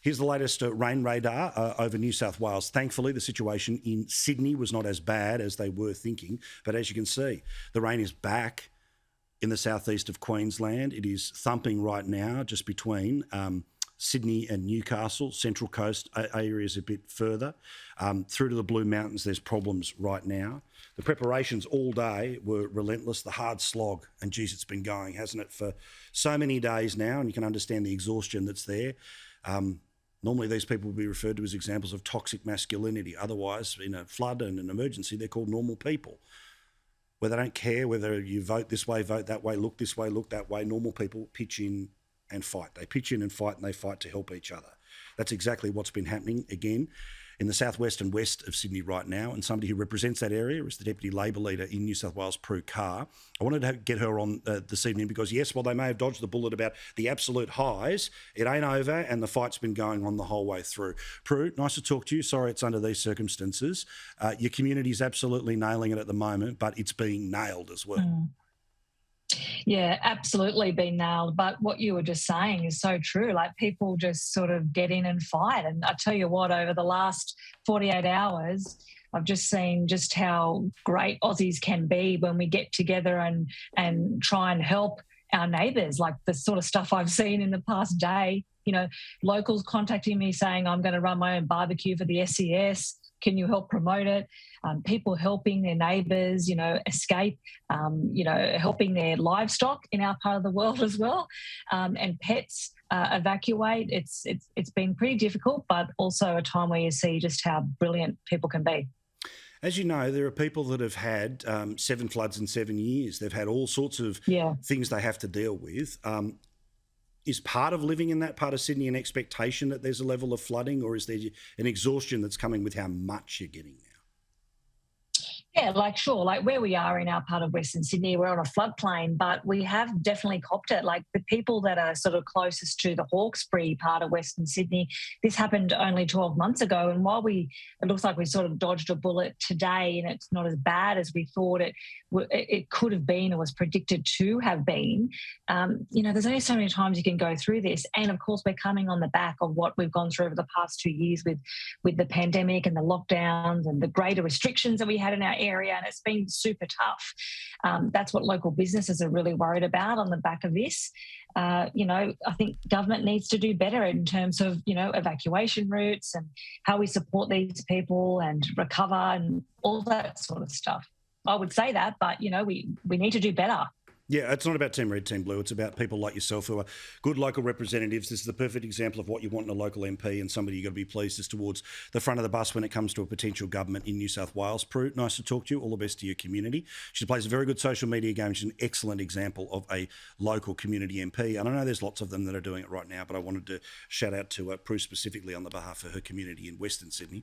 Here's the latest rain radar over New South Wales. Thankfully, the situation in Sydney was not as bad as they were thinking. But as you can see, the rain is back in the southeast of Queensland. It is thumping right now just between Sydney and Newcastle, Central Coast areas a bit further. Through to the Blue Mountains, there's problems right now. The preparations all day were relentless, the hard slog. And geez, it's been going, hasn't it, for so many days now, and you can understand the exhaustion that's there. Normally these people would be referred to as examples of toxic masculinity. Otherwise, in a flood and an emergency, they're called normal people, where they don't care whether you vote this way, vote that way, look this way, look that way. Normal people pitch in and fight. They pitch in and fight, and they fight to help each other. That's exactly what's been happening again in the southwest and west of Sydney right now. And somebody who represents that area is the Deputy Labor Leader in New South Wales, Prue. I wanted to get her on this evening because, yes, while they may have dodged the bullet about the absolute highs, it ain't over and the fight's been going on the whole way through. Prue, nice to talk to you. Sorry it's under these circumstances. Your community's absolutely nailing it at the moment, but it's being nailed as well. Yeah, absolutely been nailed. But what you were just saying is so true. Like, people just sort of get in and fight. And I tell you what, over the last 48 hours, I've just seen just how great Aussies can be when we get together and try and help our neighbours. Like the sort of stuff I've seen in the past day, locals contacting me saying, I'm going to run my own barbecue for the SES. Can you help promote it? People helping their neighbours, escape, helping their livestock in our part of the world as well, and pets evacuate. It's been pretty difficult, but also a time where you see just how brilliant people can be. As you know, there are people that have had 7 floods in 7 years. They've had all sorts of things they have to deal with. Is part of living in that part of Sydney an expectation that there's a level of flooding, or is there an exhaustion that's coming with how much you're getting now? Yeah, sure. Where we are in our part of Western Sydney, we're on a floodplain, but we have definitely copped it. Like the people that are sort of closest to the Hawkesbury part of Western Sydney, this happened only 12 months ago. And while it looks like we sort of dodged a bullet today and it's not as bad as we thought it could have been or was predicted to have been, there's only so many times you can go through this. And of course, we're coming on the back of what we've gone through over the past 2 years with the pandemic and the lockdowns and the greater restrictions that we had in our area, and it's been super tough. That's what local businesses are really worried about on the back of this. I think government needs to do better in terms of, evacuation routes and how we support these people and recover and all that sort of stuff. I would say that, but, we need to do better. Yeah, it's not about Team Red, Team Blue. It's about people like yourself who are good local representatives. This is the perfect example of what you want in a local MP and somebody you've got to be pleased is towards the front of the bus when it comes to a potential government in New South Wales. Prue, nice to talk to you. All the best to your community. She plays a very good social media game. She's an excellent example of a local community MP. And I know there's lots of them that are doing it right now, but I wanted to shout out to Prue specifically on the behalf of her community in Western Sydney.